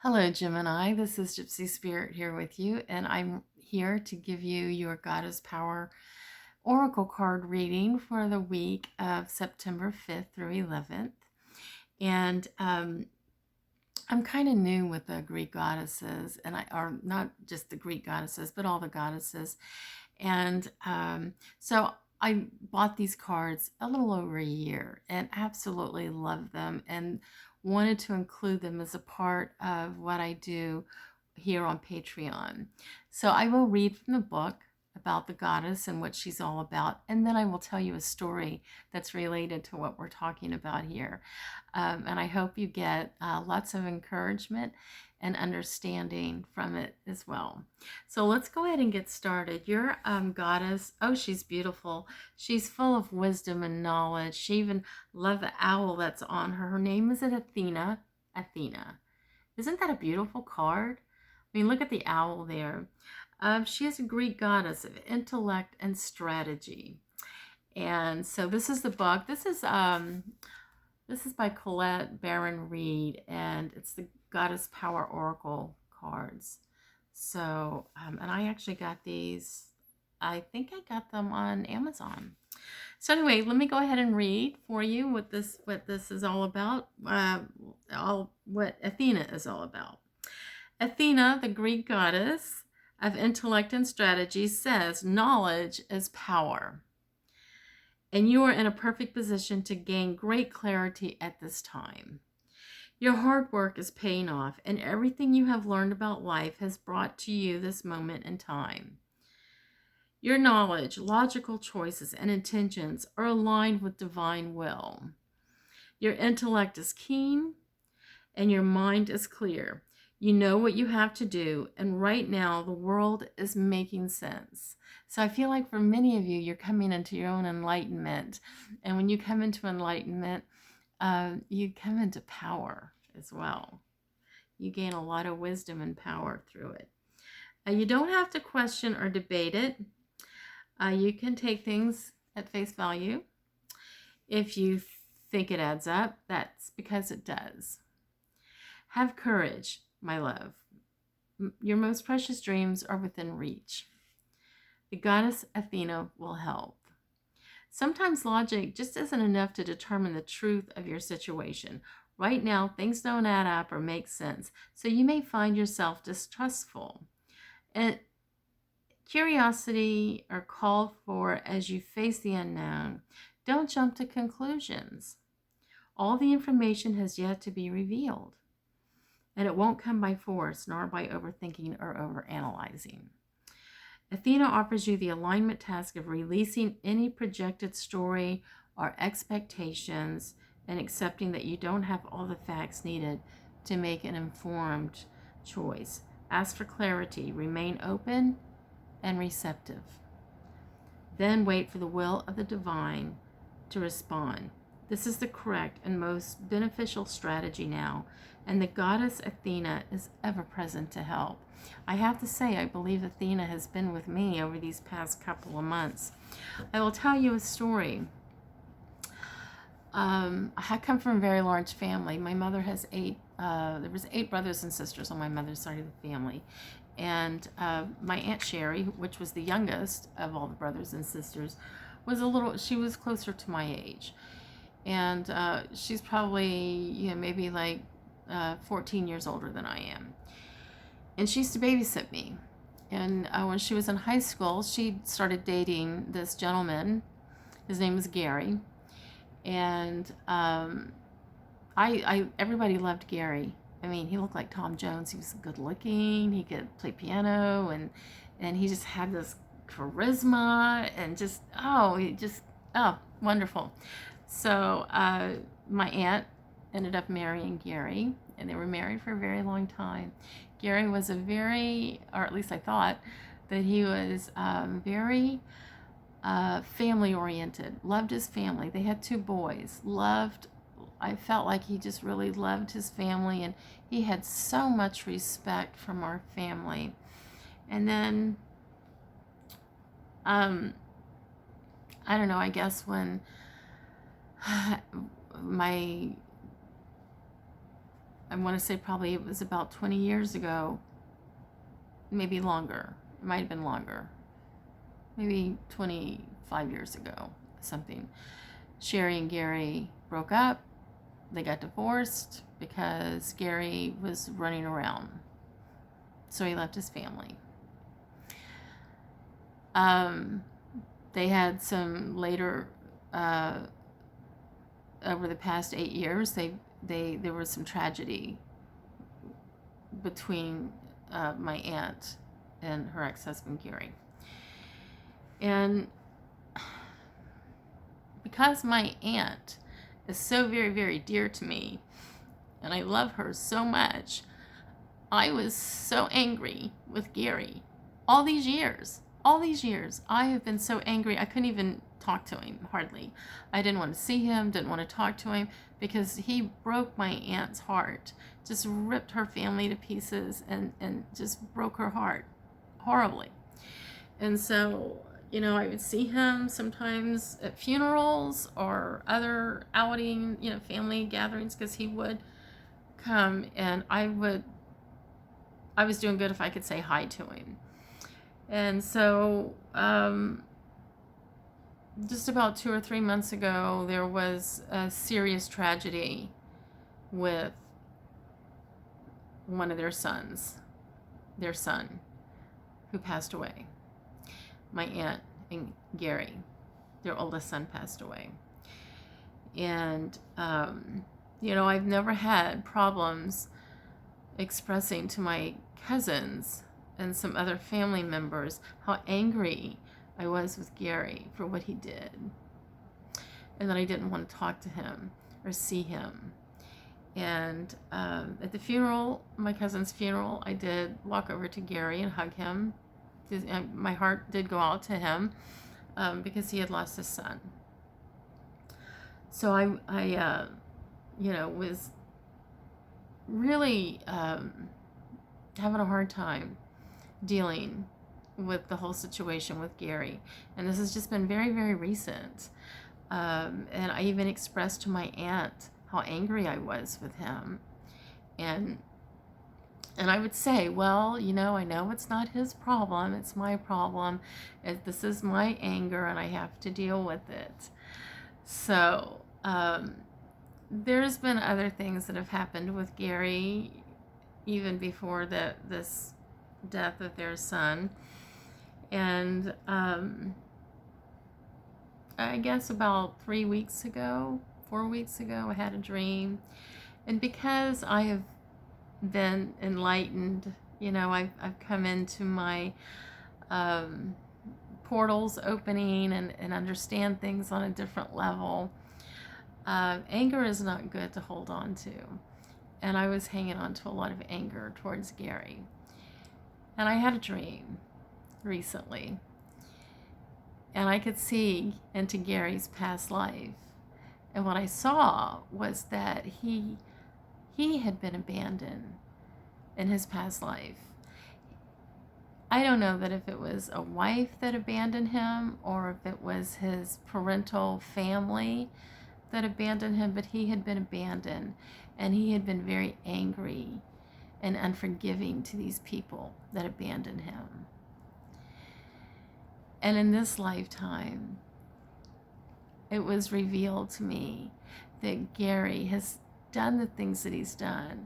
Hello, Gemini. This is Gypsy Spirit here with you, and I'm here to give you your Goddess Power Oracle card reading for the week of September 5th through 11th. And I'm kind of new with the Greek goddesses, or not just the Greek goddesses, but all the goddesses. And so I bought these cards a little over a year and absolutely love them and wanted to include them as a part of what I do here on Patreon. So I will read from the book about the goddess and what she's all about, and then I will tell you a story that's related to what we're talking about here. And I hope you get lots of encouragement and understanding from it as well. So let's go ahead and get started. Your goddess, oh, she's beautiful. She's full of wisdom and knowledge. She even loved the owl that's on her. Her name is Athena. Athena. Isn't that a beautiful card? I mean, look at the owl there. She is a Greek goddess of intellect and strategy. And so this is the book. This is by Colette Baron Reed, and it's the Goddess Power Oracle cards. So, and I actually got these, I think I got them on Amazon. So anyway, let me go ahead and read for you what this is all about, what Athena is all about. Athena, the Greek goddess of intellect and strategy, says knowledge is power. And you are in a perfect position to gain great clarity at this time. Your hard work is paying off, and everything you have learned about life has brought to you this moment in time. Your knowledge, logical choices, and intentions are aligned with divine will. Your intellect is keen, and your mind is clear. You know what you have to do, and right now the world is making sense. So I feel like for many of you, you're coming into your own enlightenment. And when you come into enlightenment, you come into power as well. You gain a lot of wisdom and power through it. You don't have to question or debate it. You can take things at face value. If you think it adds up, that's because it does. Have courage, my love. Your most precious dreams are within reach. The goddess Athena will help. Sometimes logic just isn't enough to determine the truth of your situation. Right now, things don't add up or make sense, so you may find yourself distrustful. And curiosity are called for as you face the unknown. Don't jump to conclusions. All the information has yet to be revealed, and it won't come by force nor by overthinking or overanalyzing. Athena offers you the alignment task of releasing any projected story or expectations and accepting that you don't have all the facts needed to make an informed choice. Ask for clarity, remain open and receptive. Then wait for the will of the divine to respond. This is the correct and most beneficial strategy now, and the goddess Athena is ever present to help. I have to say, I believe Athena has been with me over these past couple of months. I will tell you a story. I come from a very large family. My mother has there was 8 brothers and sisters on my mother's side of the family. And my Aunt Sherry, which was the youngest of all the brothers and sisters, she was closer to my age. And she's probably, maybe like 14 years older than I am. And she used to babysit me. And when she was in high school, she started dating this gentleman. His name was Gary. And everybody loved Gary. I mean, he looked like Tom Jones. He was good looking. He could play piano, and he just had this charisma and wonderful. So my aunt ended up marrying Gary, and they were married for a very long time. Gary was or at least I thought, that he was very family oriented, loved his family. They had 2 boys, I felt like he just really loved his family, and he had so much respect from our family. And then, I don't know, I guess when my I want to say probably it was about 20 years ago, maybe longer. It might have been longer, maybe 25 years ago, something. Sherry and Gary broke up. They got divorced because Gary was running around. So he left his family. They had some later, over the past 8 years, there was some tragedy between my aunt and her ex-husband Gary. And because my aunt is so very, very dear to me, and I love her so much, I was so angry with Gary all these years. I have been so angry. I couldn't even talk to him, hardly. I didn't want to see him, didn't want to talk to him, because he broke my aunt's heart, just ripped her family to pieces, and just broke her heart horribly. And so, I would see him sometimes at funerals or other outing, family gatherings, because he would come, and I was doing good if I could say hi to him. And so just about 2 or 3 months ago, there was a serious tragedy with one of their son, who passed away. My aunt and Gary, their oldest son, passed away. And, I've never had problems expressing to my cousins and some other family members how angry I was with Gary for what he did, and that I didn't want to talk to him or see him. And at the funeral, my cousin's funeral, I did walk over to Gary and hug him. My heart did go out to him because he had lost his son. So I was really having a hard time dealing with the whole situation with Gary. And this has just been very, very recent. And I even expressed to my aunt how angry I was with him. And I would say, well, I know it's not his problem, it's my problem. This is my anger, and I have to deal with it. So there's been other things that have happened with Gary, even before this death of their son. And I guess about 4 weeks ago, I had a dream. And because I have been enlightened, I've come into my portals opening and understand things on a different level. Anger is not good to hold on to. And I was hanging on to a lot of anger towards Gary. And I had a dream recently, and I could see into Gary's past life. And what I saw was that he had been abandoned in his past life. I don't know that if it was a wife that abandoned him or if it was his parental family that abandoned him, but he had been abandoned, and he had been very angry and unforgiving to these people that abandoned him. And in this lifetime, it was revealed to me that Gary has done the things that he's done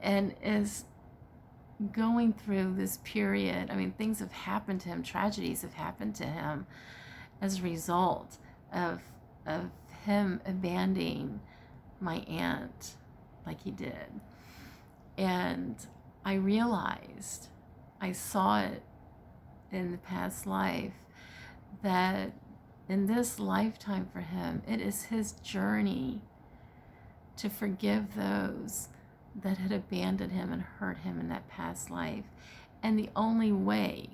and is going through this period. I mean, things have happened to him, tragedies have happened to him as a result of him abandoning my aunt like he did. And I realized, I saw it in the past life, that in this lifetime for him, it is his journey to forgive those that had abandoned him and hurt him in that past life. And the only way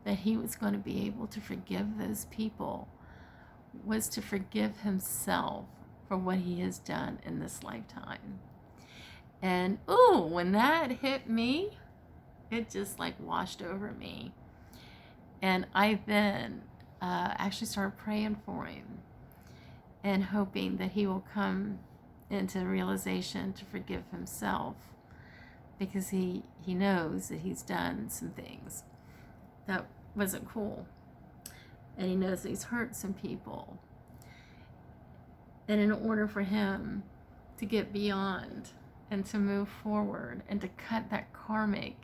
that he was going to be able to forgive those people was to forgive himself for what he has done in this lifetime. And when that hit me, it just like washed over me. And I then actually started praying for him and hoping that he will come into realization to forgive himself because he knows that he's done some things that wasn't cool. And he knows that he's hurt some people. And in order for him to get beyond and to move forward and to cut that karmic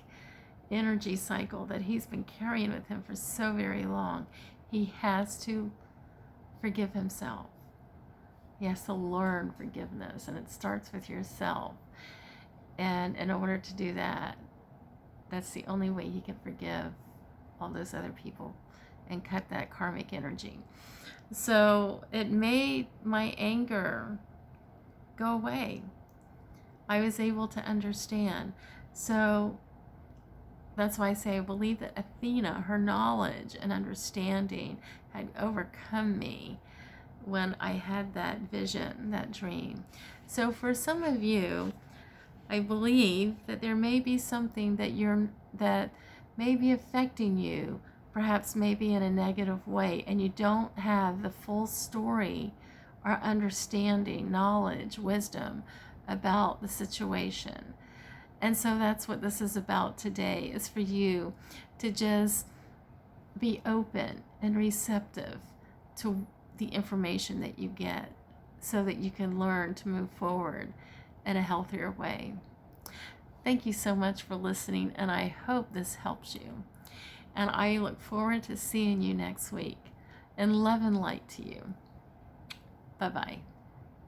energy cycle that he's been carrying with him for so very long, he has to forgive himself. He has to learn forgiveness, and it starts with yourself. And in order to do that, that's the only way he can forgive all those other people and cut that karmic energy. So it made my anger go away. I was able to understand. So that's why I say I believe that Athena, her knowledge and understanding, had overcome me when I had that vision, that dream. So for some of you, I believe that there may be something that may be affecting you, perhaps maybe in a negative way, and you don't have the full story or understanding, knowledge, wisdom about the situation. And so that's what this is about today, is for you to just be open and receptive to the information that you get so that you can learn to move forward in a healthier way. Thank you so much for listening, and I hope this helps you. And I look forward to seeing you next week. And love and light to you. Bye-bye.